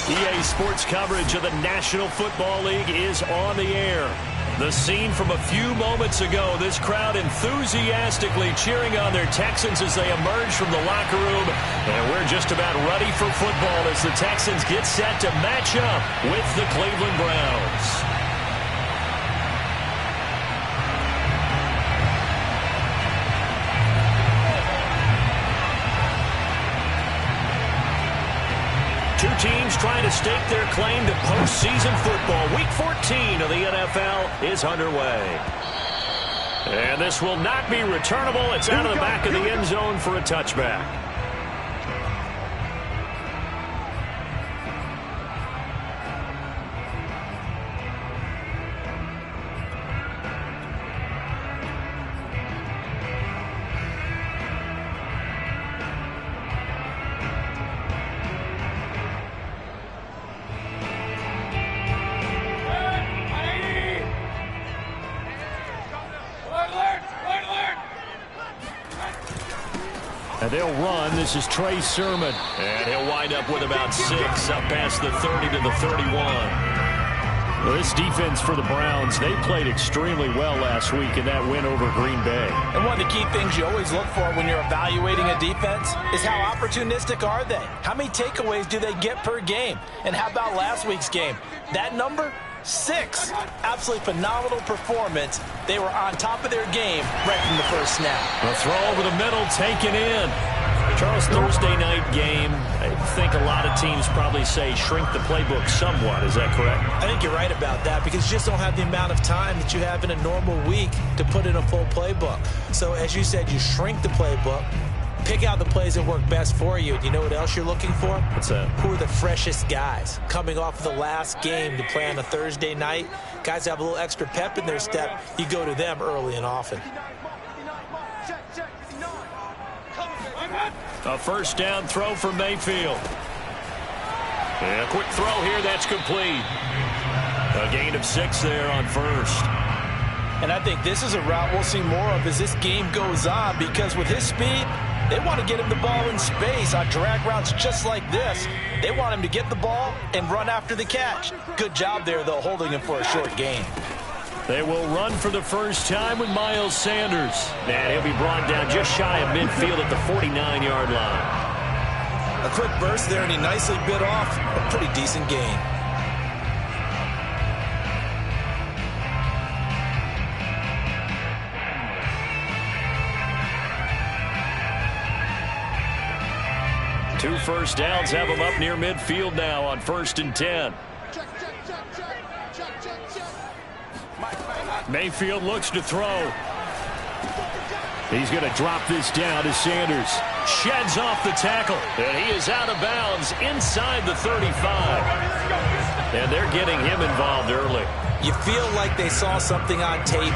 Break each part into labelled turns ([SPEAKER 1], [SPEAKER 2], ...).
[SPEAKER 1] EA Sports coverage of the National Football League is on the air. The scene from a few moments ago, this crowd enthusiastically cheering on their Texans as they emerge from the locker room. And we're just about ready for football as the Texans get set to match up with the Cleveland Browns. Two teams trying to stake their claim to postseason football. Week 14 of the NFL is underway. And this will not be returnable. It's out of the back of the end zone for a touchback. And they'll run. This is Trey Sermon. And he'll wind up with about 6 up past the 30 to the 31. Well, this defense for the Browns, they played extremely well last week in that win over Green Bay.
[SPEAKER 2] And one of the key things you always look for when you're evaluating a defense is how opportunistic are they? How many takeaways do they get per game? And how about last week's game? That number? 6. Absolutely phenomenal performance. They were on top of their game right from the first snap.
[SPEAKER 1] A throw over the middle taken in. Charles, Thursday night game, I think a lot of teams probably say shrink the playbook somewhat. Is that correct?
[SPEAKER 2] I think you're right about that because you just don't have the amount of time that you have in a normal week to put in a full playbook. So as you said, you shrink the playbook. Pick out the plays that work best for you. You know what else you're looking for?
[SPEAKER 1] What's that?
[SPEAKER 2] Who are the freshest guys coming off of the last game to play on a Thursday night? Guys have a little extra pep in their step. You go to them early and often.
[SPEAKER 1] A first down throw for Mayfield. And a quick throw here. That's complete. A gain of 6 there on first.
[SPEAKER 2] And I think this is a route we'll see more of as this game goes on because with his speed, they want to get him the ball in space on drag routes just like this. They want him to get the ball and run after the catch. Good job there, though, holding him for a short gain.
[SPEAKER 1] They will run for the first time with Miles Sanders. And he'll be brought down just shy of midfield at the 49-yard line.
[SPEAKER 2] A quick burst there, and he nicely bit off a pretty decent gain.
[SPEAKER 1] Two first downs have him up near midfield now on 1st and 10. Mayfield looks to throw. He's going to drop this down to Sanders. Sheds off the tackle. And he is out of bounds inside the 35. And they're getting him involved early.
[SPEAKER 2] You feel like they saw something on tape,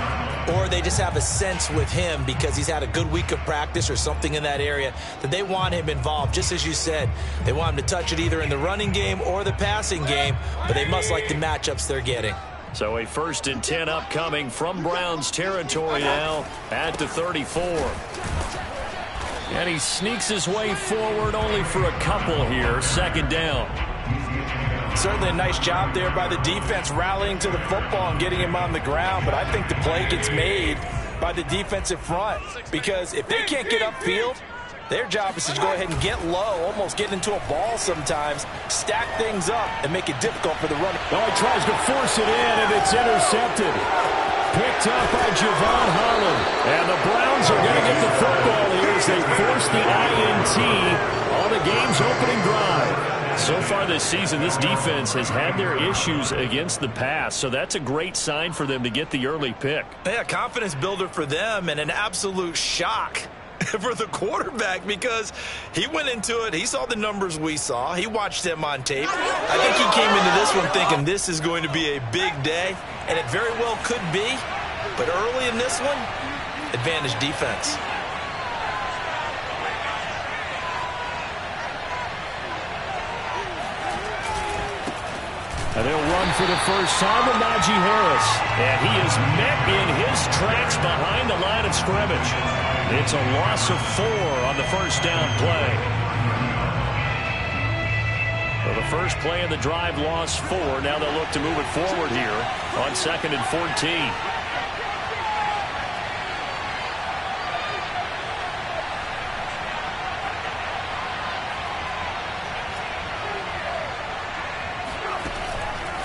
[SPEAKER 2] or they just have a sense with him because he's had a good week of practice or something in that area that they want him involved. Just as you said, they want him to touch it either in the running game or the passing game, but they must like the matchups they're getting.
[SPEAKER 1] So a 1st and 10 upcoming from Browns territory now at the 34. And he sneaks his way forward only for a couple here. 2nd down.
[SPEAKER 2] Certainly a nice job there by the defense rallying to the football and getting him on the ground, but I think the play gets made by the defensive front because if they can't get upfield, their job is to go ahead and get low, almost get into a ball sometimes, stack things up, and make it difficult for the runner.
[SPEAKER 1] Oh, he tries to force it in, and it's intercepted. Picked up by Javon Holland. And the Browns are going to get the football here as they force the INT on the game's opening drive. So far this season, this defense has had their issues against the pass, so that's a great sign for them to get the early pick.
[SPEAKER 2] Yeah, confidence builder for them and an absolute shock for the quarterback because he went into it. He saw the numbers we saw. He watched them on tape. I think he came into this one thinking this is going to be a big day, and it very well could be. But early in this one, advantage defense.
[SPEAKER 1] And they'll run for the first time with Najee Harris. And he is met in his tracks behind the line of scrimmage. It's a loss of 4 on the first down play. Well, the The first play of the drive lost 4. Now they'll look to move it forward here on 2nd and 14.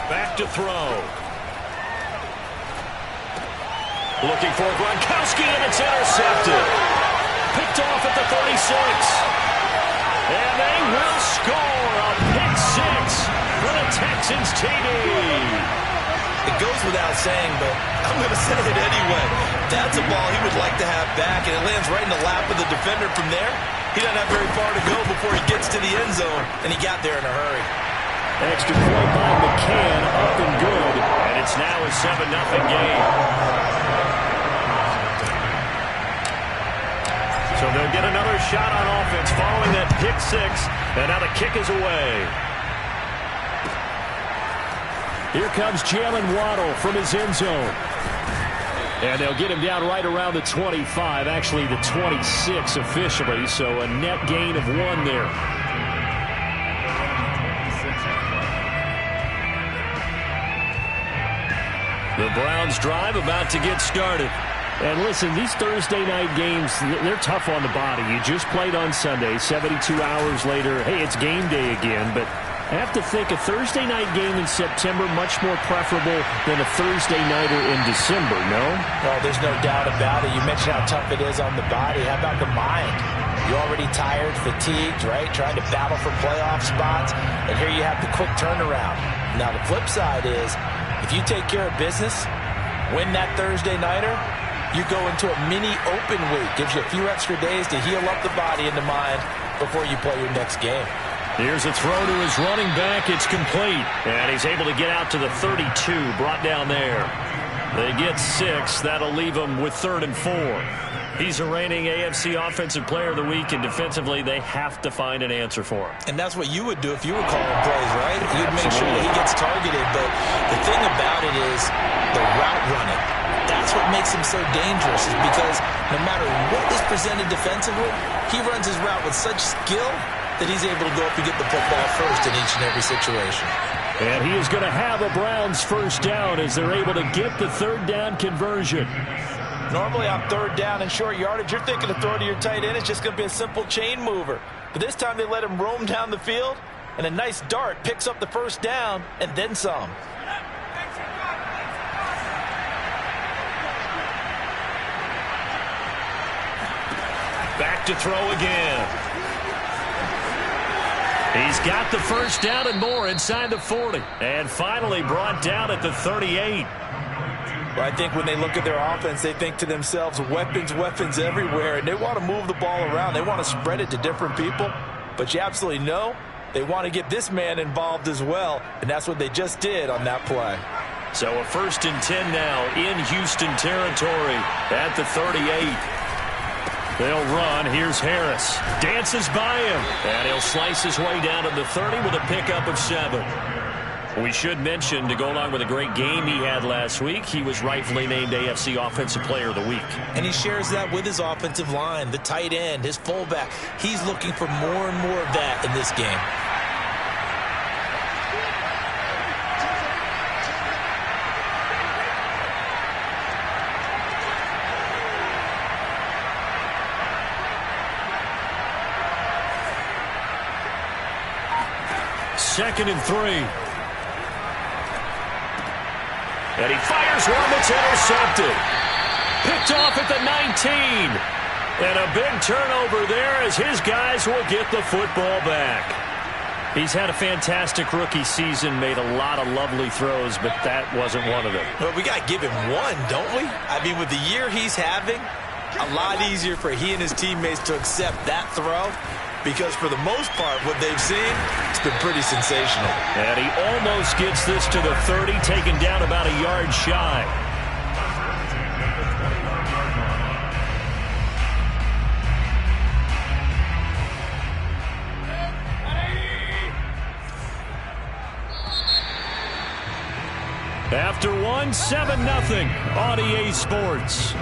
[SPEAKER 1] Back to throw. Looking for Gronkowski, and it's intercepted. Picked off at the 36. And they will score a pick 6 for the Texans TD.
[SPEAKER 2] It goes without saying, but I'm going to say it anyway. That's a ball he would like to have back, and it lands right in the lap of the defender from there. He doesn't have very far to go before he gets to the end zone, and he got there in a hurry.
[SPEAKER 1] Extra point by McCann, up and good, and it's now a 7-0 game. So they'll get another shot on offense following that pick 6, and now the kick is away. Here comes Jalen Waddle from his end zone. And they'll get him down right around the 25, actually the 26 officially, so a net gain of 1 there. The Browns drive about to get started. And listen, these Thursday night games, they're tough on the body. You just played on Sunday, 72 hours later. Hey, it's game day again, but I have to think a Thursday night game in September much more preferable than a Thursday nighter in December, no?
[SPEAKER 3] Well, there's no doubt about it. You mentioned how tough it is on the body. How about the mind? You're already tired, fatigued, right? Trying to battle for playoff spots, and here you have the quick turnaround. Now, the flip side is, if you take care of business, win that Thursday nighter, you go into a mini open week. Gives you a few extra days to heal up the body and the mind before you play your next game.
[SPEAKER 1] Here's a throw to his running back. It's complete. And he's able to get out to the 32, brought down there. They get 6. That'll leave him with 3rd and 4. He's a reigning AFC Offensive Player of the Week, and defensively they have to find an answer for him.
[SPEAKER 2] And that's what you would do if you were calling plays, right? You'd make sure that he gets targeted. But the thing about it is the route running. That's what makes him so dangerous, is because no matter what is presented defensively, he runs his route with such skill that he's able to go up and get the football first in each and every situation.
[SPEAKER 1] And he is going to have a Browns first down as they're able to get the 3rd down conversion.
[SPEAKER 3] Normally on 3rd down and short yardage, you're thinking to throw to your tight end. It's just going to be a simple chain mover. But this time they let him roam down the field, and a nice dart picks up the first down and then some.
[SPEAKER 1] Back to throw again. He's got the first down and more inside the 40. And finally brought down at the 38.
[SPEAKER 3] Well, I think when they look at their offense, they think to themselves, weapons, weapons everywhere. And they want to move the ball around. They want to spread it to different people. But you absolutely know they want to get this man involved as well. And that's what they just did on that play.
[SPEAKER 1] So a 1st and 10 now in Houston territory at the 38. They'll run. Here's Harris. Dances by him. And he'll slice his way down to the 30 with a pickup of 7. We should mention, to go along with a great game he had last week, he was rightfully named AFC Offensive Player of the Week.
[SPEAKER 2] And he shares that with his offensive line, the tight end, his fullback. He's looking for more and more of that in this game.
[SPEAKER 1] Second and 3. And he fires one that's intercepted. Picked off at the 19. And a big turnover there as his guys will get the football back. He's had a fantastic rookie season, made a lot of lovely throws, but that wasn't one of them.
[SPEAKER 2] Well, we got to give him one, don't we? I mean, with the year he's having, a lot easier for he and his teammates to accept that throw. Because for the most part, what they've seen, it's been pretty sensational.
[SPEAKER 1] And he almost gets this to the 30, taken down about a yard shy. After one, 7-0 on EA Sports.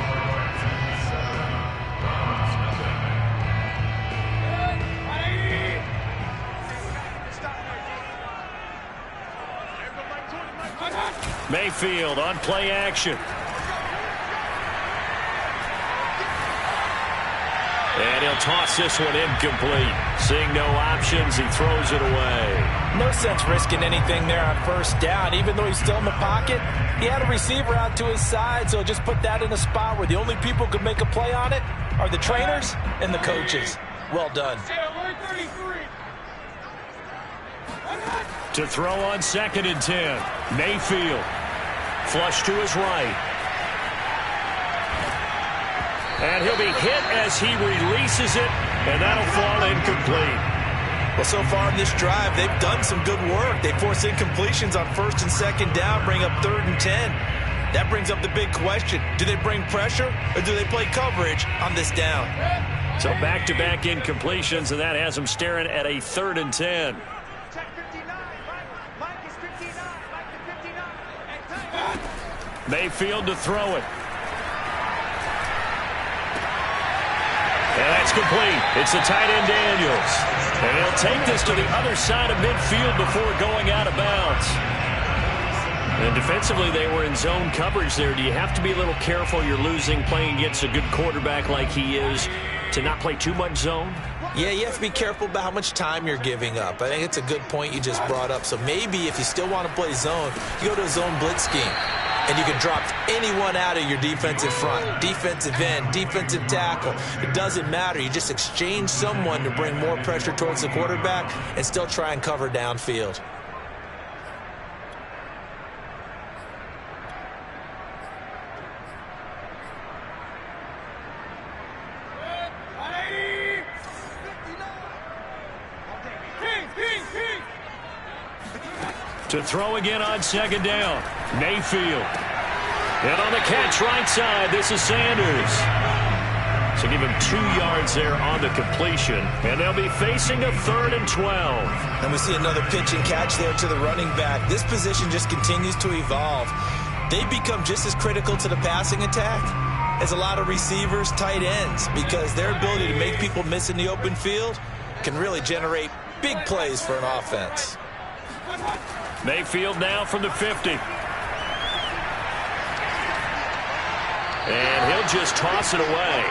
[SPEAKER 1] Mayfield on play action. And he'll toss this one incomplete. Seeing no options, he throws it away.
[SPEAKER 3] No sense risking anything there on first down. Even though he's still in the pocket, he had a receiver out to his side, so just put that in a spot where the only people who can make a play on it are the trainers and the coaches. Well done.
[SPEAKER 1] To throw on 2nd and 10. Mayfield. Flush to his right. And he'll be hit as he releases it, and that'll fall incomplete.
[SPEAKER 2] Well, so far in this drive, they've done some good work. They force incompletions on 1st and 2nd down, bring up 3rd and 10. That brings up the big question. Do they bring pressure, or do they play coverage on this down?
[SPEAKER 1] So back-to-back incompletions, and that has them staring at a 3rd and 10. Mayfield to throw it. And that's complete. It's the tight end Daniels. And he'll take this to the other side of midfield before going out of bounds. And defensively, they were in zone coverage there. Do you have to be a little careful? You're losing playing against a good quarterback like he is to not play too much zone?
[SPEAKER 2] Yeah, you have to be careful about how much time you're giving up. I think it's a good point you just brought up. So maybe if you still want to play zone, you go to a zone blitz scheme. And you can drop anyone out of your defensive front, defensive end, defensive tackle. It doesn't matter. You just exchange someone to bring more pressure towards the quarterback and still try and cover downfield.
[SPEAKER 1] To throw again on 2nd down. Mayfield. And on the catch right side, this is Sanders. So give him 2 yards there on the completion. And they'll be facing a 3rd and 12.
[SPEAKER 2] And we see another pitch and catch there to the running back. This position just continues to evolve. They become just as critical to the passing attack as a lot of receivers, tight ends, because their ability to make people miss in the open field can really generate big plays for an offense.
[SPEAKER 1] Mayfield now from the 50. And he'll just toss it away.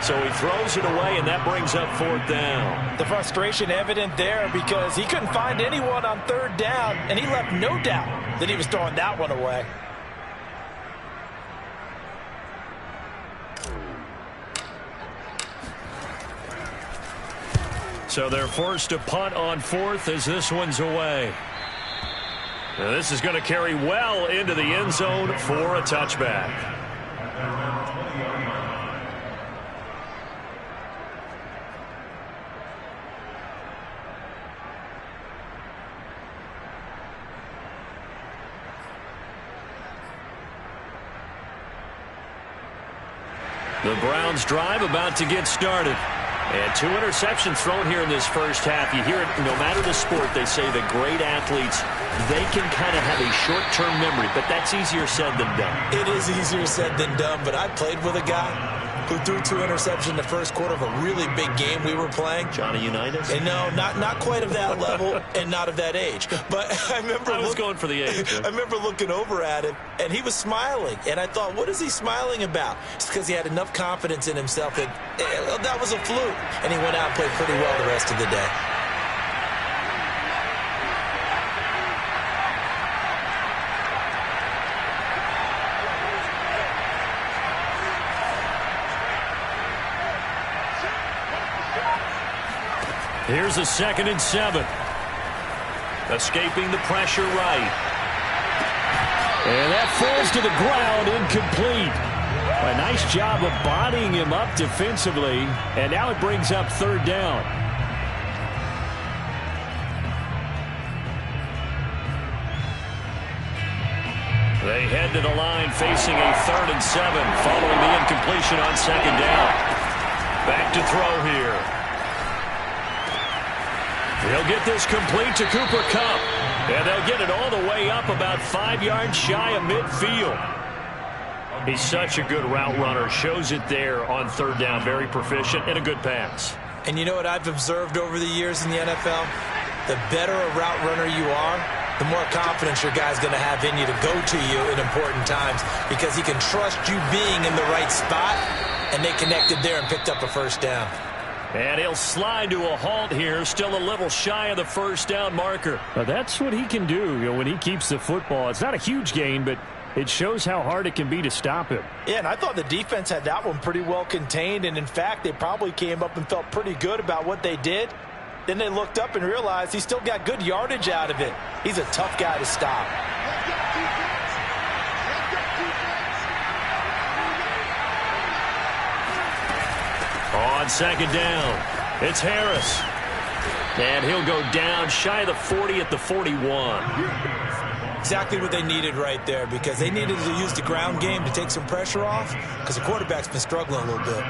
[SPEAKER 1] So he throws it away, and that brings up 4th down.
[SPEAKER 3] The frustration evident there because he couldn't find anyone on 3rd down, and he left no doubt that he was throwing that one away.
[SPEAKER 1] So they're forced to punt on 4th as this one's away. Now this is going to carry well into the end zone for a touchback. The Browns drive about to get started. And 2 interceptions thrown here in this first half. You hear it no matter the sport. They say the great athletes, they can kind of have a short-term memory, but that's easier said than done.
[SPEAKER 2] It is easier said than done, but I played with a guy who threw 2 interceptions in the first quarter of a really big game we were playing.
[SPEAKER 1] Johnny Unitas?
[SPEAKER 2] And no, not quite of that level and not of that age. But I remember
[SPEAKER 1] I was going for the age.
[SPEAKER 2] I remember looking over at him, and he was smiling. And I thought, what is he smiling about? It's because he had enough confidence in himself that that was a fluke. And he went out and played pretty well the rest of the day.
[SPEAKER 1] Here's a 2nd and 7. Escaping the pressure right. And that falls to the ground, incomplete. A nice job of bodying him up defensively. And now it brings up 3rd down. They head to the line facing a 3rd and 7 following the incompletion on 2nd down. Back to throw here. He'll get this complete to Cooper Kupp. And they'll get it all the way up about 5 yards shy of midfield. He's such a good route runner. Shows it there on 3rd down. Very proficient and a good pass.
[SPEAKER 2] And you know what I've observed over the years in the NFL? The better a route runner you are, the more confidence your guy's going to have in you to go to you in important times because he can trust you being in the right spot, and they connected there and picked up a first down.
[SPEAKER 1] And he'll slide to a halt here, still a little shy of the first down marker. Now that's what he can do, when he keeps the football. It's not a huge gain, but it shows how hard it can be to stop him.
[SPEAKER 3] Yeah, and I thought the defense had that one pretty well contained, and in fact, they probably came up and felt pretty good about what they did. Then they looked up and realized he still got good yardage out of it. He's a tough guy to stop.
[SPEAKER 1] On second down, it's Harris. And he'll go down shy of the 40 at the 41.
[SPEAKER 2] Exactly what they needed right there, because they needed to use the ground game to take some pressure off because the quarterback's been struggling a little bit.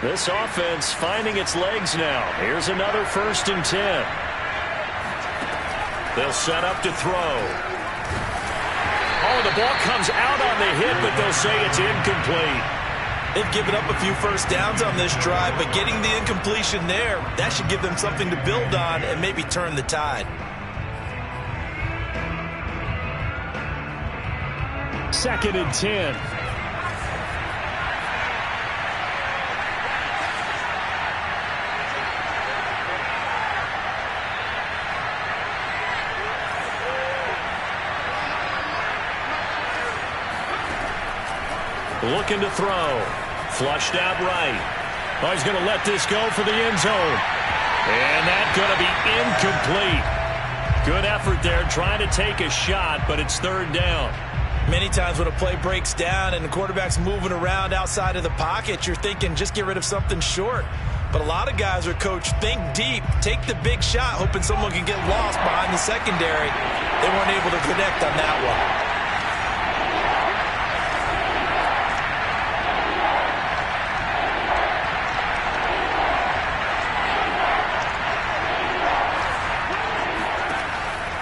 [SPEAKER 1] This offense finding its legs now. Here's another 1st and 10. They'll set up to throw. Oh, the ball comes out on the hit, but they'll say it's incomplete.
[SPEAKER 2] They've given up a few first downs on this drive, but getting the incompletion there, that should give them something to build on and maybe turn the tide.
[SPEAKER 1] 2nd and 10. Looking to throw. Flushed out right. Oh, he's going to let this go for the end zone. And that's going to be incomplete. Good effort there trying to take a shot, but it's 3rd down.
[SPEAKER 2] Many times when a play breaks down and the quarterback's moving around outside of the pocket, you're thinking just get rid of something short. But a lot of guys are coached, think deep, take the big shot, hoping someone can get lost behind the secondary. They weren't able to connect on that one.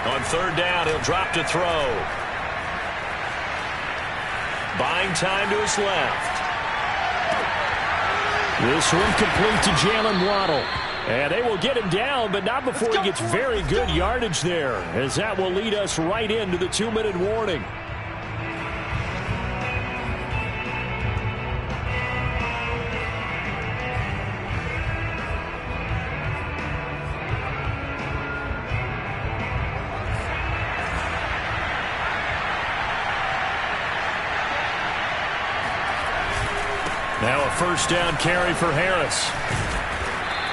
[SPEAKER 1] On 3rd down, he'll drop to throw. Buying time to his left. This one complete to Jalen Waddle. And they will get him down, but not before he gets very good yardage there, as that will lead us right into the 2-minute warning. Now a 1st down carry for Harris.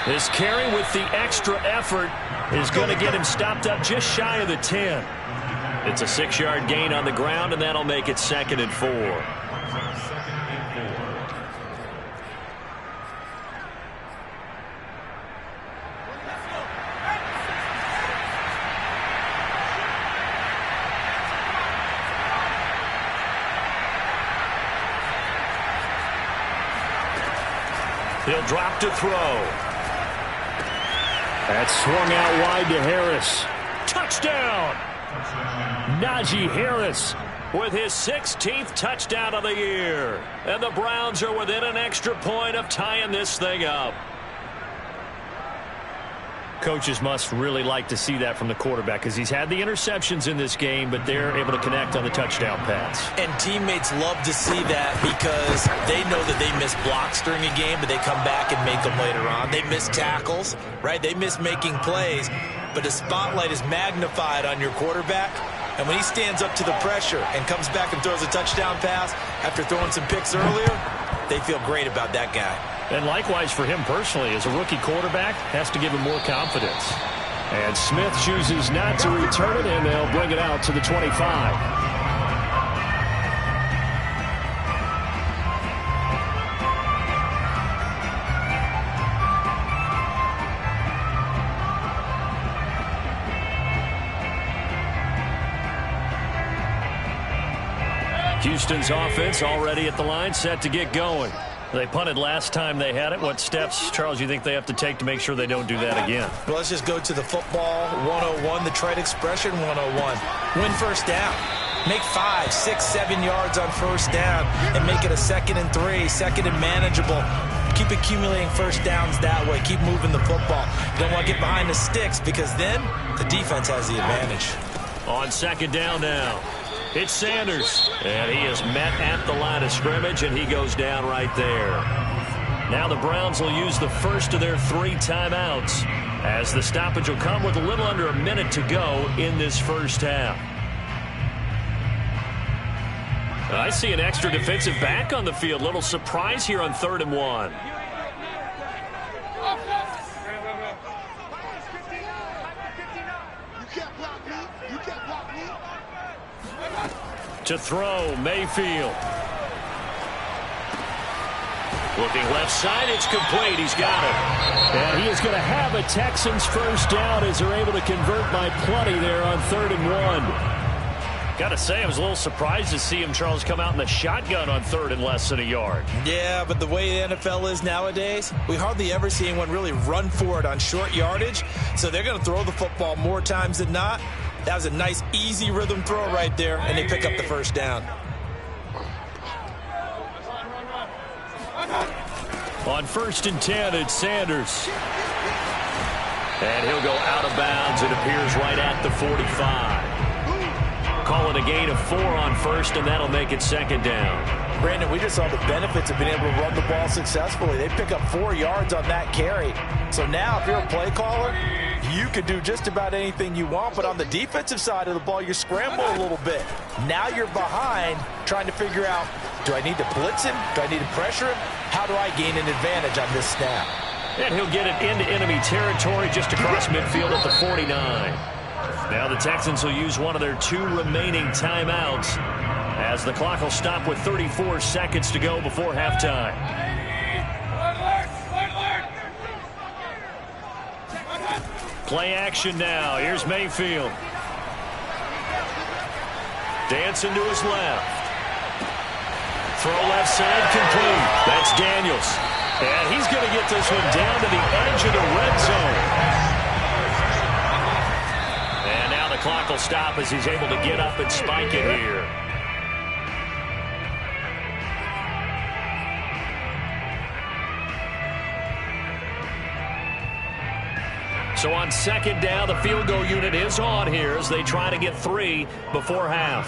[SPEAKER 1] This carry with the extra effort is going to get him stopped up just shy of the 10. It's a 6-yard gain on the ground, and that'll make it 2nd and 4. He'll drop to throw. That's swung out wide to Harris. Touchdown! Najee Harris with his 16th touchdown of the year. And the Browns are within an extra point of tying this thing up. Coaches must really like to see that from the quarterback because he's had the interceptions in this game, but they're able to connect on the touchdown pass.
[SPEAKER 2] And teammates love to see that because they know that they miss blocks during a game, but they come back and make them later on. They miss tackles, right? They miss making plays, but the spotlight is magnified on your quarterback. And when he stands up to the pressure and comes back and throws a touchdown pass after throwing some picks earlier, they feel great about that guy.
[SPEAKER 1] And likewise for him personally, as a rookie quarterback, has to give him more confidence. And Smith chooses not to return it, and they'll bring it out to the 25. Houston's offense already at the line, set to get going. They punted last time they had it. What steps, Charles, you think they have to take to make sure they don't do that again?
[SPEAKER 2] Well, let's just go to the football 101, the trite expression 101. Win first down. Make 5, 6, 7 yards on first down and make it a 2nd and 3, 2nd and manageable. Keep accumulating first downs that way. Keep moving the football. You don't want to get behind the sticks because then the defense has the advantage.
[SPEAKER 1] On second down now, it's Sanders. And he is met at the line of scrimmage, and he goes down right there. Now the Browns will use the first of their 3 timeouts, as the stoppage will come with a little under a minute to go in this first half. I see an extra defensive back on the field. Little surprise here on 3rd and 1. To throw, Mayfield. Looking left side, it's complete. He's got it. And he is going to have a Texans first down as they're able to convert by plenty there on 3rd and 1. Got to say, I was a little surprised to see him, Charles, come out in the shotgun on 3rd and less than a yard.
[SPEAKER 2] Yeah, but the way the NFL is nowadays, we hardly ever see anyone really run for it on short yardage. So they're going to throw the football more times than not. That was a nice, easy rhythm throw right there, and they pick up the first down.
[SPEAKER 1] On 1st and 10, it's Sanders. And he'll go out of bounds. It appears right at the 45. Call it a gain of 4 on 1st, and that'll make it 2nd down.
[SPEAKER 2] Brandon, we just saw the benefits of being able to run the ball successfully. They pick up 4 yards on that carry. So now if you're a play caller, you can do just about anything you want. But on the defensive side of the ball, you scramble a little bit. Now you're behind trying to figure out, do I need to blitz him? Do I need to pressure him? How do I gain an advantage on this snap?
[SPEAKER 1] And he'll get it into enemy territory just across midfield at the 49. Now the Texans will use one of their 2 remaining timeouts as the clock will stop with 34 seconds to go before halftime. Play action now. Here's Mayfield. Dancing to his left. Throw left side complete. That's Daniels. And he's going to get this one down to the edge of the red zone. The clock will stop as he's able to get up and spike it here. So on 2nd down, the field goal unit is on here as they try to get 3 before half.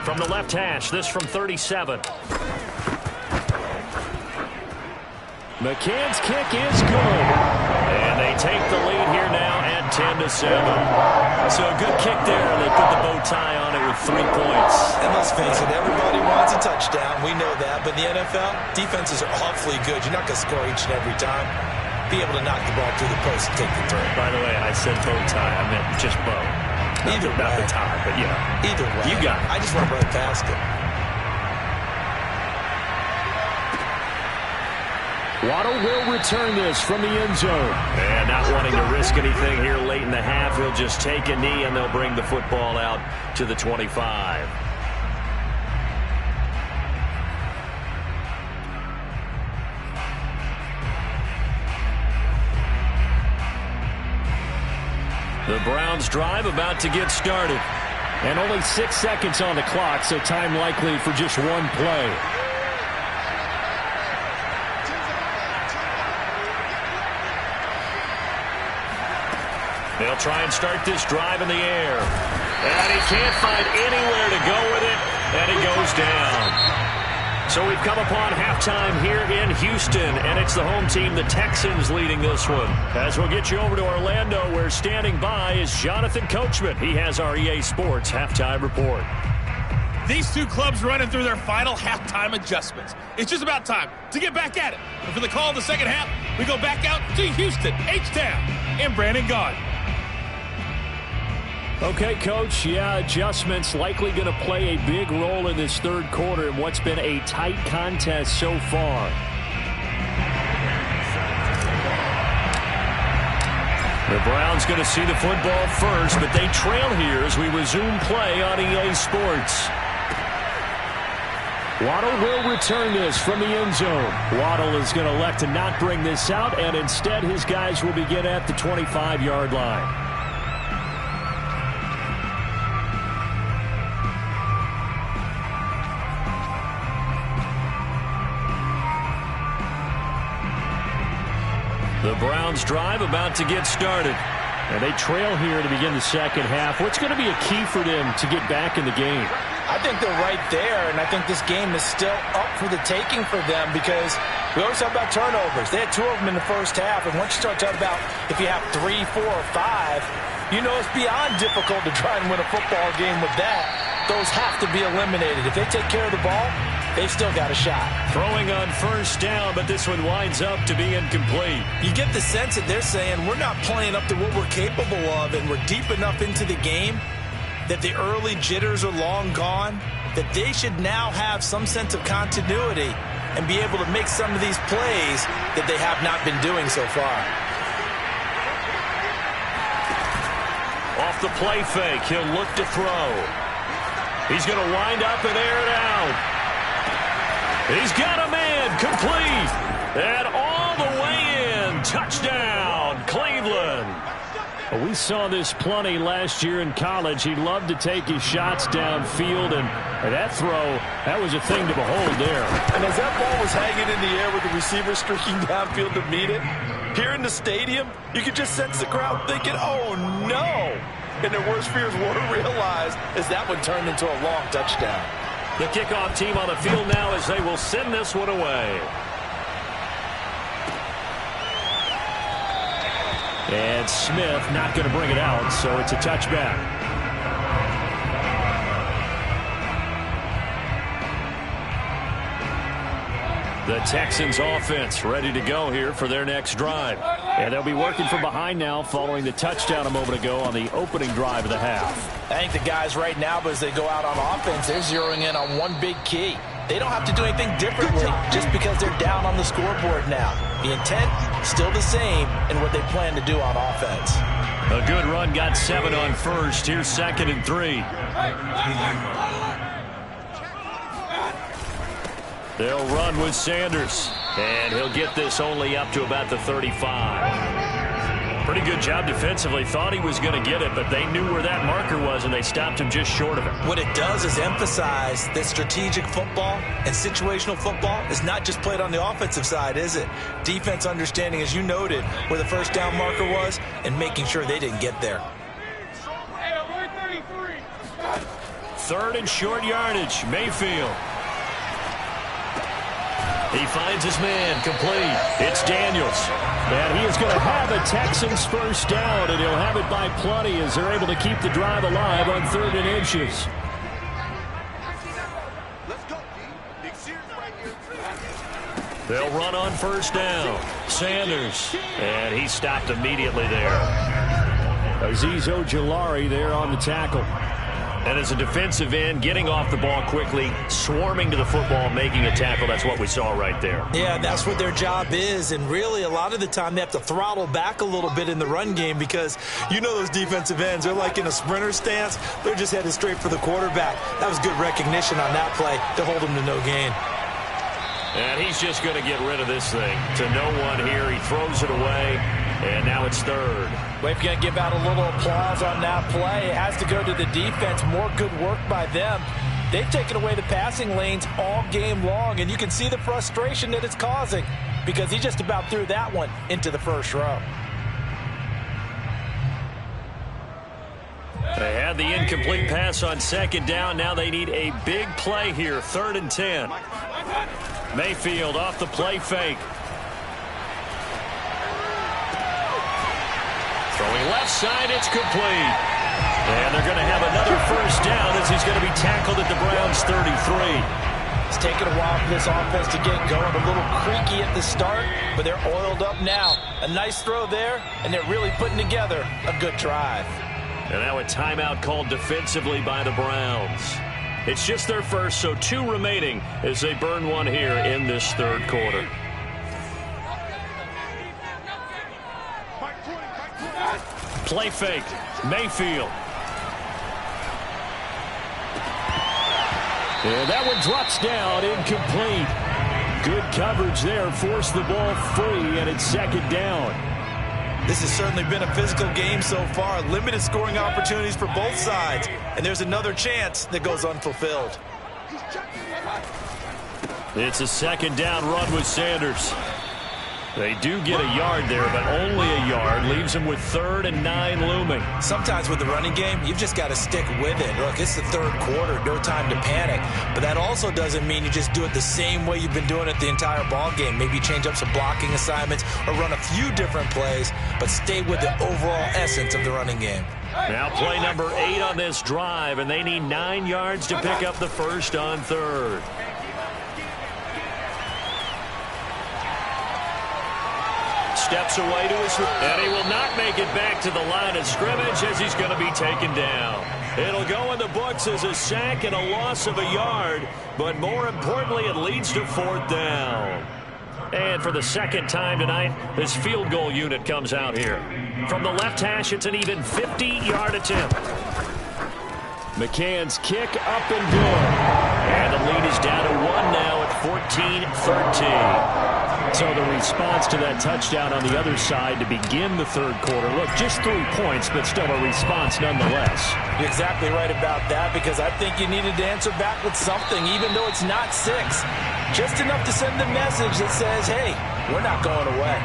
[SPEAKER 1] From the left hash, this from 37. McCann's kick is good. And they take the lead here now at 10-7. So a good kick there. They put the bow tie on it with 3 points.
[SPEAKER 2] And let's face it, everybody wants a touchdown. We know that. But in the NFL, defenses are awfully good. You're not going to score each and every time. Be able to knock the ball through the post and take the throw.
[SPEAKER 1] By the way, I said bow tie. I meant just bow. Not the tie, but yeah.
[SPEAKER 2] Either way.
[SPEAKER 1] You got it.
[SPEAKER 2] I just went right past it.
[SPEAKER 1] Waddle will return this from the end zone. And not wanting to risk anything here late in the half, he'll just take a knee and they'll bring the football out to the 25. The Browns drive about to get started. And only 6 seconds on the clock, so time likely for just one play. They'll try and start this drive in the air. And he can't find anywhere to go with it, and he goes down. So we've come upon halftime here in Houston, and it's the home team, the Texans, leading this one. As we'll get you over to Orlando, where standing by is Jonathan Coachman. He has our EA Sports halftime report.
[SPEAKER 4] These 2 clubs running through their final halftime adjustments. It's just about time to get back at it. And for the call of the second half, we go back out to Houston, H-Town, and Brandon Gaudin.
[SPEAKER 1] Okay, Coach, adjustments likely going to play a big role in this 3rd quarter in what's been a tight contest so far. The Browns going to see the football first, but they trail here as we resume play on EA Sports. Waddle will return this from the end zone. Waddle is going to elect to not bring this out, and instead his guys will begin at the 25-yard line. Browns drive about to get started. And they trail here to begin the second half. What's going to be a key for them to get back in the game?
[SPEAKER 3] I think they're right there, and I think this game is still up for the taking for them because we always talk about turnovers. They had 2 of them in the first half, and once you start talking about if you have 3, 4, or 5, you know it's beyond difficult to try and win a football game with that. Those have to be eliminated. If they take care of the ball, they've still got a shot.
[SPEAKER 1] Throwing on first down, but this one winds up to be incomplete.
[SPEAKER 2] You get the sense that they're saying we're not playing up to what we're capable of, and we're deep enough into the game that the early jitters are long gone, that they should now have some sense of continuity and be able to make some of these plays that they have not been doing so far.
[SPEAKER 1] Off the play fake, he'll look to throw. He's going to wind up and air it out. He's got a man, complete, and all the way in. Touchdown, Cleveland. Well, we saw this plenty last year in college. He loved to take his shots downfield, and that throw, that was a thing to behold there.
[SPEAKER 2] And as that ball was hanging in the air with the receiver streaking downfield to meet it, here in the stadium, you could just sense the crowd thinking, oh, no. And their worst fears weren't realized as that one turned into a long touchdown.
[SPEAKER 1] The kickoff team on the field now as they will send this one away. And Smith not going to bring it out, so it's a touchback. The Texans offense ready to go here for their next drive. And they'll be working from behind now following the touchdown a moment ago on the opening drive of the half.
[SPEAKER 3] I think the guys right now, but as they go out on offense, they're zeroing in on one big key. They don't have to do anything differently just because they're down on the scoreboard now. The intent, still the same in what they plan to do on offense.
[SPEAKER 1] A good run, got 7 on first. Here's 2nd and 3. They'll run with Sanders, and he'll get this only up to about the 35. Pretty good job defensively. Thought he was going to get it, but they knew where that marker was, and they stopped him just short of it.
[SPEAKER 2] What it does is emphasize that strategic football and situational football is not just played on the offensive side, is it? Defense understanding, as you noted, where the first down marker was and making sure they didn't get there.
[SPEAKER 1] 3rd and short yardage, Mayfield. He finds his man, complete. It's Daniels. And he is going to have a Texans first down, and he'll have it by plenty as they're able to keep the drive alive on 3rd and inches. They'll run on first down. Sanders. And he stopped immediately there. Azeez Ojulari there on the tackle. And as a defensive end, getting off the ball quickly, swarming to the football, making a tackle, that's what we saw right there.
[SPEAKER 2] Yeah, that's what their job is. And really, a lot of the time, they have to throttle back a little bit in the run game because you know those defensive ends, they're like in a sprinter stance. They're just headed straight for the quarterback. That was good recognition on that play to hold them to no gain.
[SPEAKER 1] And he's just going to get rid of this thing to no one here. He throws it away, and now it's 3rd.
[SPEAKER 3] We're going to give out a little applause on that play. It has to go to the defense. More good work by them. They've taken away the passing lanes all game long, and you can see the frustration that it's causing because he just about threw that one into the first row.
[SPEAKER 1] They had the incomplete pass on 2nd down. Now they need a big play here, 3rd and 10. Mayfield off the play fake. Throwing left side, it's complete. And they're going to have another first down as he's going to be tackled at the Browns' 33.
[SPEAKER 3] It's taken a while for this offense to get going. A little creaky at the start, but they're oiled up now. A nice throw there, and they're really putting together a good drive.
[SPEAKER 1] And now a timeout called defensively by the Browns. It's just their first, so 2 remaining as they burn one here in this 3rd quarter. Play fake. Mayfield. And that one drops down, incomplete. Good coverage there, forced the ball free, and it's 2nd down.
[SPEAKER 2] This has certainly been a physical game so far. Limited scoring opportunities for both sides. And there's another chance that goes unfulfilled.
[SPEAKER 1] It's a 2nd down run with Sanders. They do get a yard there, but only a yard. Leaves them with 3rd and 9 looming.
[SPEAKER 2] Sometimes with the running game, you've just got to stick with it. Look, it's the 3rd quarter, no time to panic. But that also doesn't mean you just do it the same way you've been doing it the entire ball game. Maybe change up some blocking assignments or run a few different plays, but stay with the overall essence of the running game.
[SPEAKER 1] Now play number 8 on this drive, and they need 9 yards to pick up the first on 3rd. Steps away to his, and he will not make it back to the line of scrimmage as he's going to be taken down. It'll go in the books as a sack and a loss of a yard, but more importantly, it leads to 4th down. And for the 2nd time tonight, this field goal unit comes out here. From the left hash, it's an even 50-yard attempt. McCann's kick up and good. And the lead is down to 1 now at 14-13. So the response to that touchdown on the other side to begin the 3rd quarter. Look, just 3 points, but still a response nonetheless.
[SPEAKER 3] You're exactly right about that, because I think you needed to answer back with something, even though it's not 6. Just enough to send the message that says, hey, we're not going away.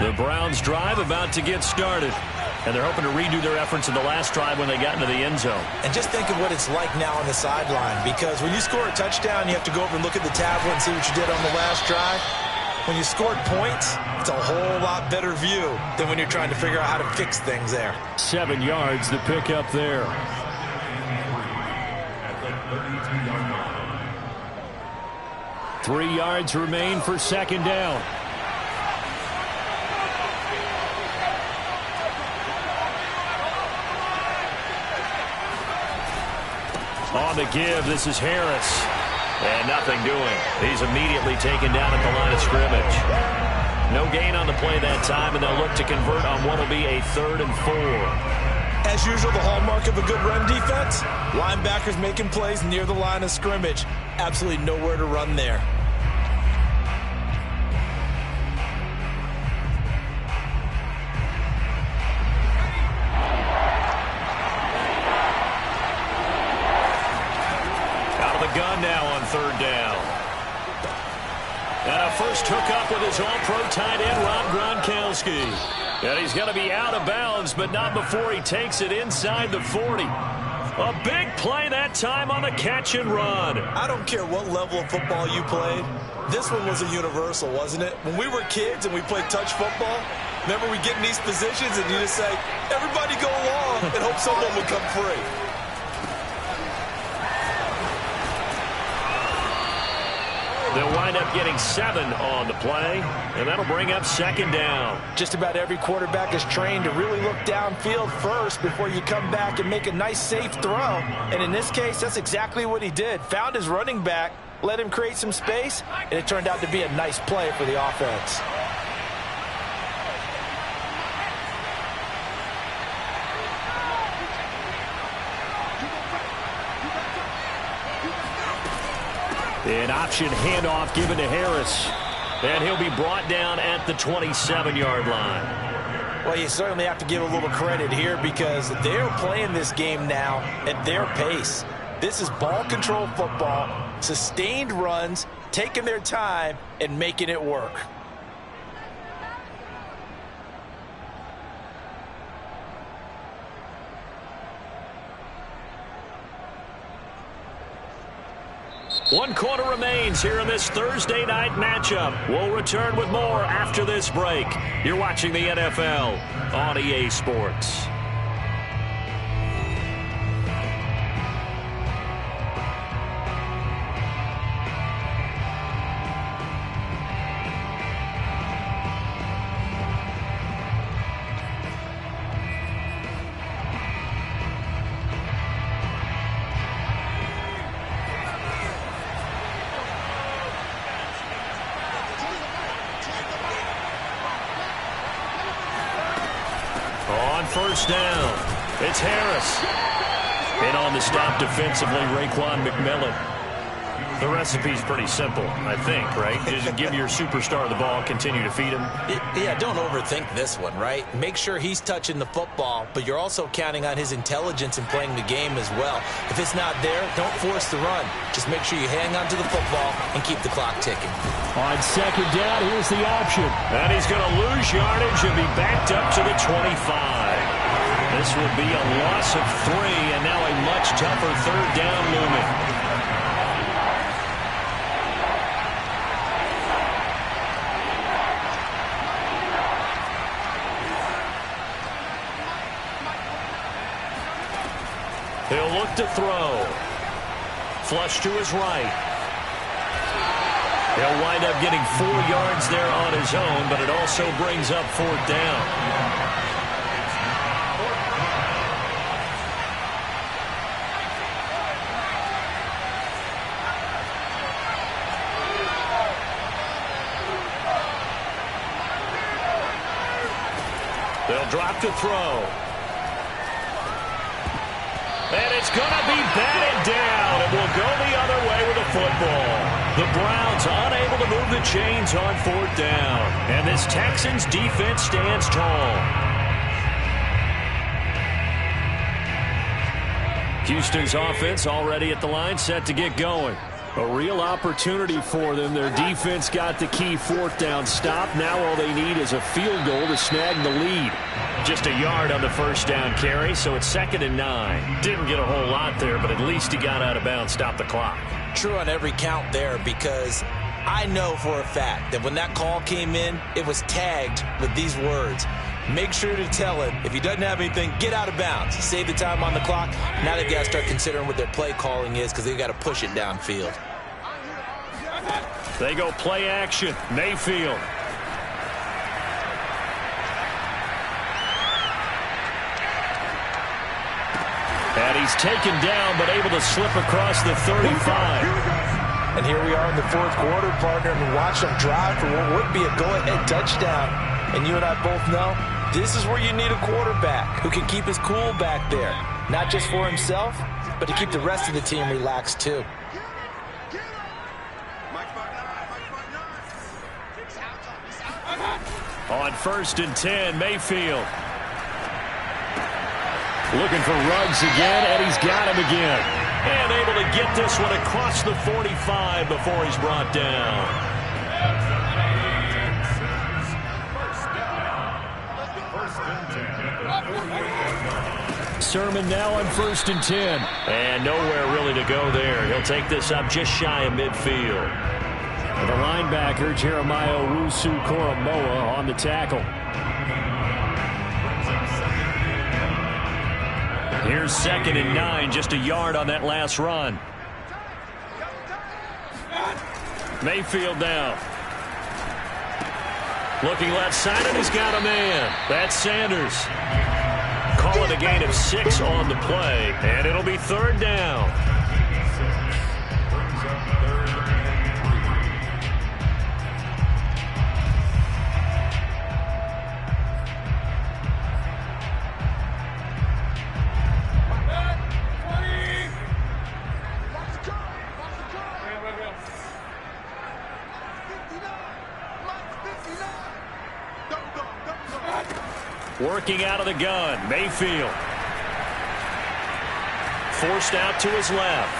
[SPEAKER 1] The Browns drive about to get started. And they're hoping to redo their efforts in the last drive when they got into the end zone.
[SPEAKER 2] And just think of what it's like now on the sideline, because when you score a touchdown, you have to go over and look at the tablet and see what you did on the last drive. When you scored points, it's a whole lot better view than when you're trying to figure out how to fix things there.
[SPEAKER 1] 7 yards to pick up there. Three yards remain for 2nd down. On the give, this is Harris. And nothing doing. He's immediately taken down at the line of scrimmage. No gain on the play that time, and they'll look to convert on what will be a 3rd and 4.
[SPEAKER 2] As usual, the hallmark of a good run defense, linebackers making plays near the line of scrimmage. Absolutely nowhere to run there.
[SPEAKER 1] Gun now on 3rd down. And a first hookup with his all-pro tight end, Rob Gronkowski. And he's going to be out of bounds, but not before he takes it inside the 40. A big play that time on the catch and run.
[SPEAKER 2] I don't care what level of football you played. This one was a universal, wasn't it? When we were kids and we played touch football, remember we get in these positions and you just say, everybody go along and hope someone would come free.
[SPEAKER 1] They'll wind up getting 7 on the play, and that'll bring up 2nd down.
[SPEAKER 3] Just about every quarterback is trained to really look downfield first before you come back and make a nice, safe throw. And in this case, that's exactly what he did. Found his running back, let him create some space, and it turned out to be a nice play for the offense.
[SPEAKER 1] An option handoff given to Harris. And he'll be brought down at the 27-yard line.
[SPEAKER 3] Well, you certainly have to give a little credit here because they're playing this game now at their pace. This is ball control football, sustained runs, taking their time and making it work.
[SPEAKER 1] One quarter remains here in this Thursday night matchup. We'll return with more after this break. You're watching the NFL on EA Sports. First down. It's Harris. And on the stop defensively, Raekwon McMillan. The recipe's pretty simple, I think, right? Just give your superstar the ball, continue to feed him.
[SPEAKER 3] Yeah, don't overthink this one, right? Make sure he's touching the football, but you're also counting on his intelligence in playing the game as well. If it's not there, don't force the run. Just make sure you hang on to the football and keep the clock ticking.
[SPEAKER 1] On second down, here's the option. And he's going to lose yardage and be backed up to the 25. This will be a loss of 3, and now a much tougher third down looming. He'll look to throw. Flush to his right. He'll wind up getting 4 yards there on his own, but it also brings up 4th down. They'll drop to throw. And it's going to be batted down, and will go the other way with the football. The Browns unable to move the chains on 4th down. And this Texans defense stands tall. Houston's offense already at the line, set to get going. A real opportunity for them. Their defense got the key 4th down stop. Now all they need is a field goal to snag the lead. Just a yard on the first down carry, so it's 2nd and 9. Didn't get a whole lot there, but at least he got out of bounds, stopped the clock.
[SPEAKER 3] True on every count there, because I know for a fact that when that call came in, it was tagged with these words. Make sure to tell him, if he doesn't have anything, get out of bounds. Save the time on the clock. Now they've got to start considering what their play calling is, because they've got to push it downfield.
[SPEAKER 1] They go play action. Mayfield. And he's taken down, but able to slip across the 35.
[SPEAKER 3] And here we are in the 4th quarter, partner, and watch them drive for what would be a go-ahead touchdown. And you and I both know this is where you need a quarterback who can keep his cool back there. Not just for himself, but to keep the rest of the team relaxed too.
[SPEAKER 1] On 1st and 10, Mayfield. Looking for Ruggs again, and he's got him again. And able to get this one across the 45 before he's brought down. Sermon now on 1st and 10. And nowhere really to go there. He'll take this up just shy of midfield. And the linebacker, Jeremiah Owusu-Koramoah, on the tackle. Here's 2nd and 9, just a yard on that last run. Mayfield now. Looking left side, and he's got a man. That's Sanders. Call it a gain of 6 on the play, and it'll be 3rd down. Working out of the gun, Mayfield. Forced out to his left.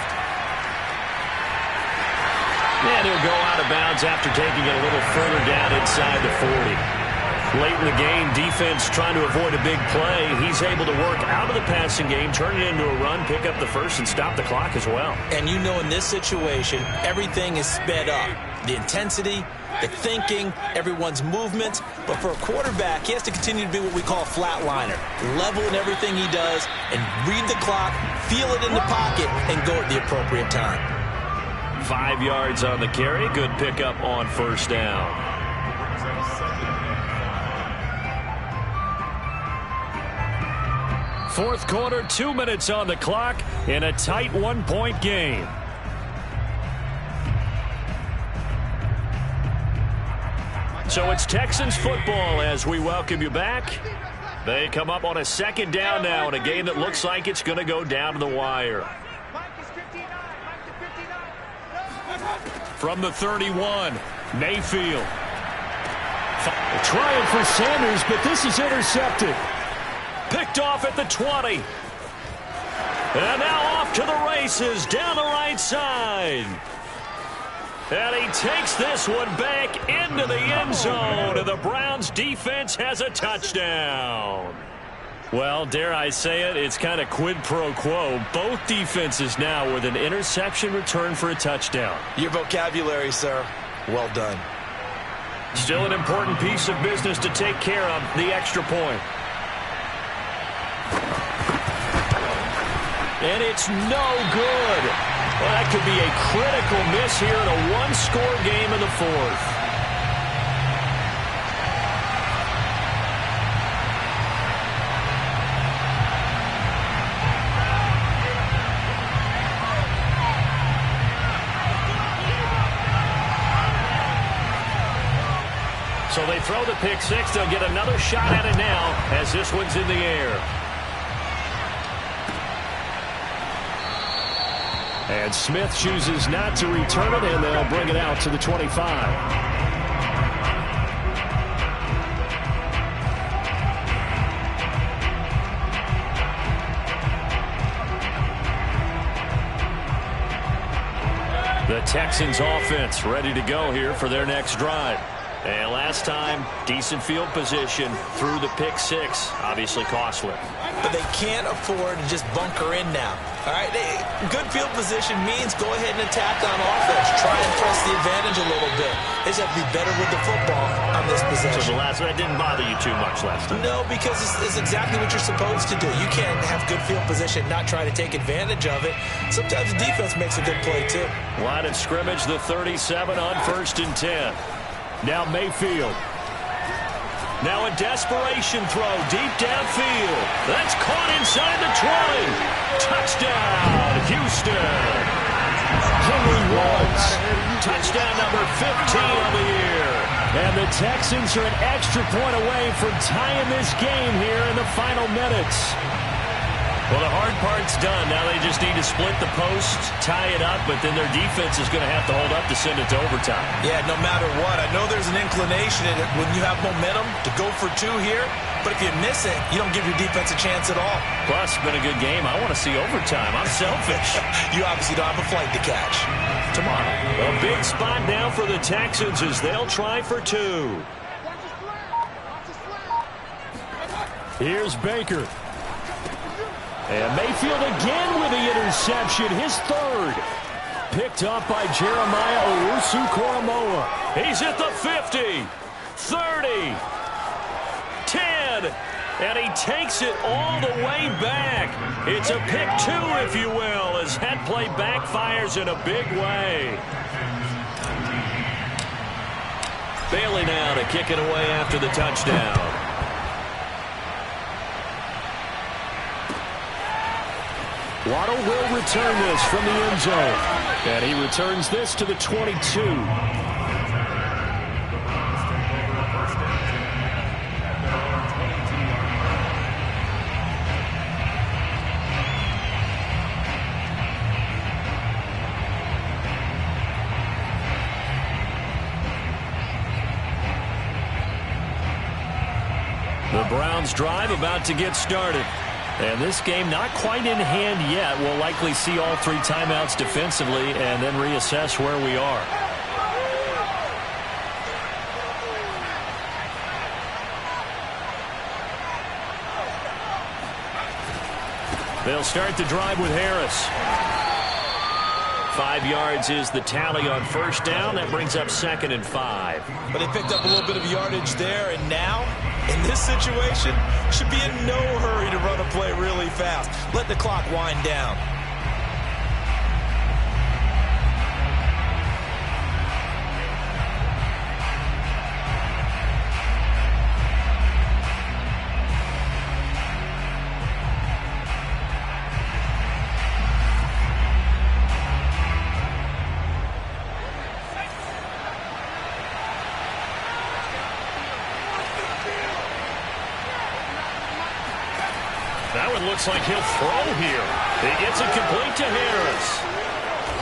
[SPEAKER 1] And he'll go out of bounds after taking it a little further down inside the 40. Late in the game, defense trying to avoid a big play. He's able to work out of the passing game, turn it into a run, pick up the first, and stop the clock as well.
[SPEAKER 3] And you know in this situation, everything is sped up. The intensity, the thinking, everyone's movement. But for a quarterback, he has to continue to be what we call a flatliner. Level in everything he does and read the clock, feel it in the pocket, and go at the appropriate time.
[SPEAKER 1] 5 yards on the carry. Good pickup on 1st down. Fourth quarter, 2 minutes on the clock in a tight 1-point game. So it's Texans football as we welcome you back. They come up on a 2nd down now in a game that looks like it's going to go down to the wire. from the 31. Mayfield. Trying for Sanders, but this is intercepted. Picked off at the 20. And now off to the races down the right side. And he takes this one back into the end zone, and the Browns defense has a touchdown. Well, dare I say it, it's kind of quid pro quo. Both defenses now with an interception return for a touchdown.
[SPEAKER 2] Your vocabulary, sir. Well done.
[SPEAKER 1] Still an important piece of business to take care of, the extra point. And it's no good. Well, that could be a critical miss here in a one-score game in the fourth. So they throw the pick six. They'll get another shot at it now as this one's in the air. And Smith chooses not to return it, and they'll bring it out to the 25. The Texans offense ready to go here for their next drive. And last time, decent field position through the pick six. Obviously costly.
[SPEAKER 2] But they can't afford to just bunker in now. All right, good field position means go ahead and attack on offense. Try and press the advantage a little bit. They just have to be better with the football on this possession.
[SPEAKER 1] So the last one, that didn't bother you too much last time?
[SPEAKER 2] No, because it's exactly what you're supposed to do. You can't have good field position, not try to take advantage of it. Sometimes the defense makes a good play, too.
[SPEAKER 1] Line of scrimmage, the 37 on 1st and 10. Now Mayfield. Now a desperation throw deep downfield. That's caught inside the 20. Touchdown, Houston. Henry Woods. Touchdown number 15 on the year. And the Texans are an extra point away from tying this game here in the final minutes. Well, the hard part's done. Now they just need to split the post, tie it up, but then their defense is going to have to hold up to send it to overtime.
[SPEAKER 2] Yeah, no matter what. I know there's an inclination in it when you have momentum to go for two here, but if you miss it, you don't give your defense a chance at all.
[SPEAKER 1] Plus, it's been a good game. I want to see overtime. I'm selfish.
[SPEAKER 2] You obviously don't have a flight to catch.
[SPEAKER 1] Tomorrow. A big spot now for the Texans as they'll try for two. Here's Baker. And Mayfield again with the interception, his third. Picked up by Jeremiah Owusu-Koramoah. He's at the 50, 30, 10, and he takes it all the way back. It's a pick two, if you will, as that play backfires in a big way. Bailey now to kick it away after the touchdown. Waddle will return this from the end zone. And he returns this to the 22. The Browns drive about to get started. And this game not quite in hand yet. We'll likely see all three timeouts defensively and then reassess where we are. They'll start the drive with Harris. 5 yards is the tally on first down. That brings up 2nd and 5.
[SPEAKER 2] But they picked up a little bit of yardage there, and now, in this situation, should be in no hurry to run a play really fast. Let the clock wind down.
[SPEAKER 1] That one looks like he'll throw here. He gets it complete to Harris.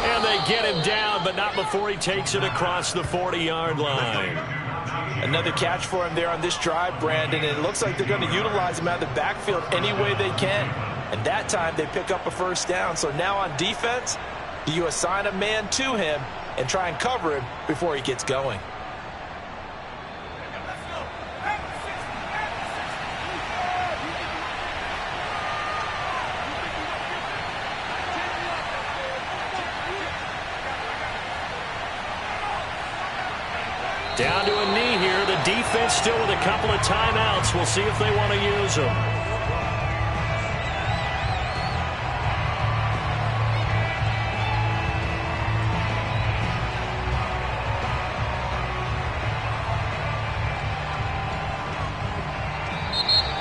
[SPEAKER 1] And they get him down, but not before he takes it across the 40-yard line.
[SPEAKER 3] Another catch for him there on this drive, Brandon. And it looks like they're going to utilize him out of the backfield any way they can. And that time they pick up a first down. So now on defense, you assign a man to him and try and cover him before he gets going.
[SPEAKER 1] Down to a knee here. The defense still with a couple of timeouts. We'll see if they want to use them.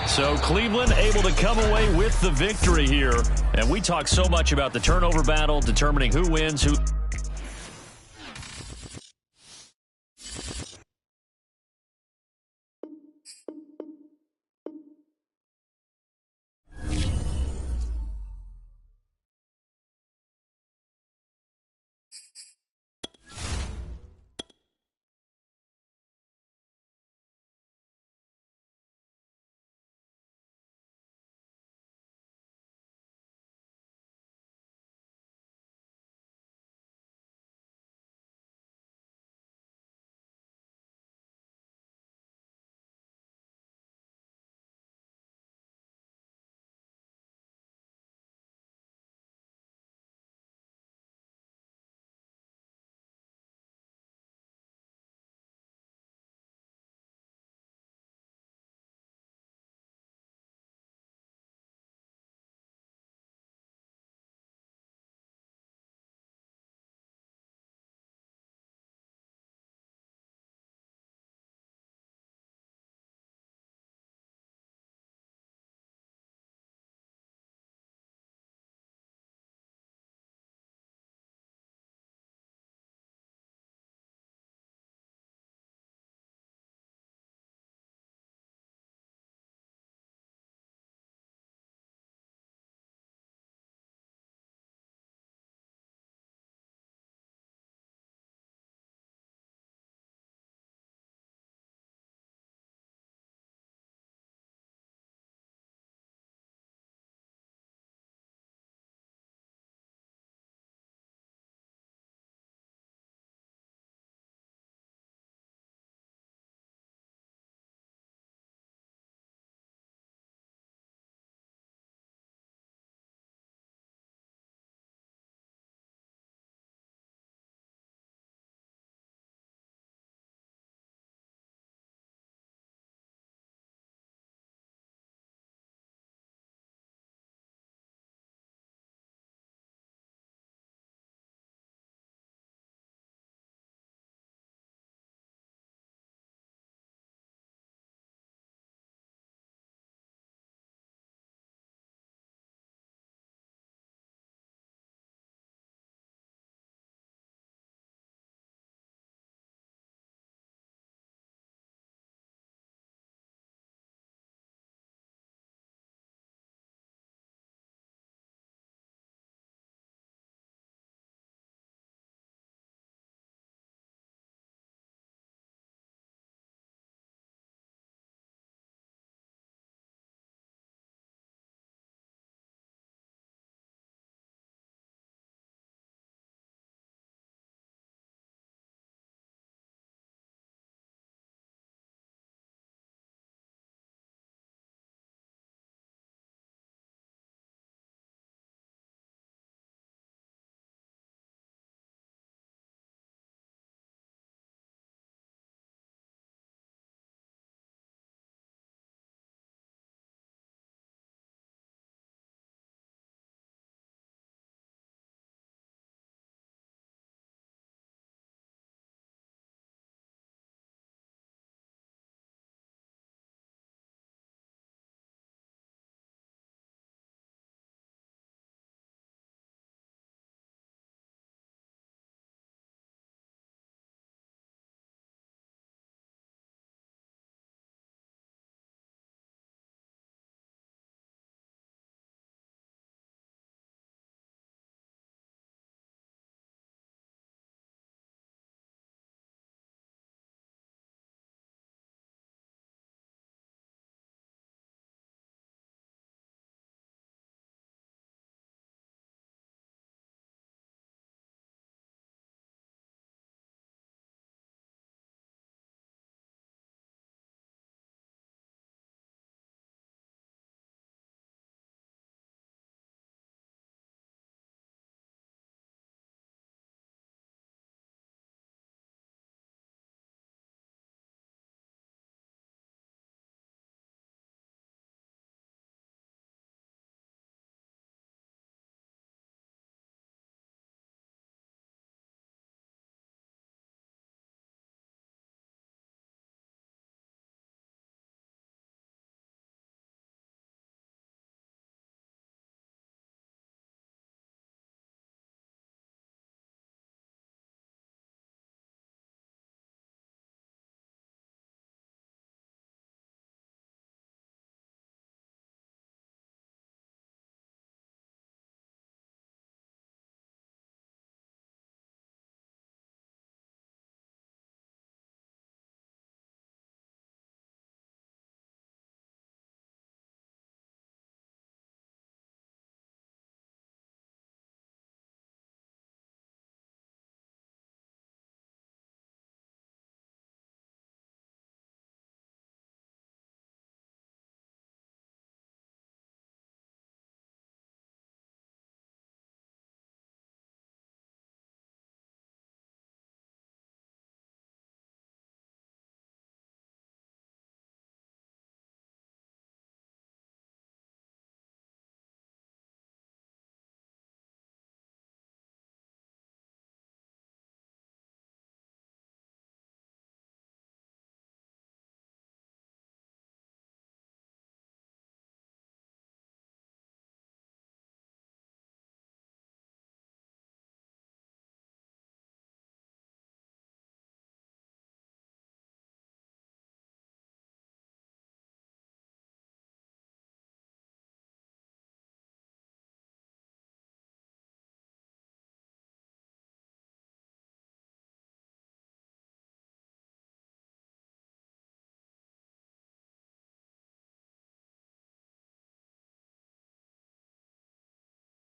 [SPEAKER 1] So Cleveland able to come away with the victory here. And we talk so much about the turnover battle, determining who wins, who...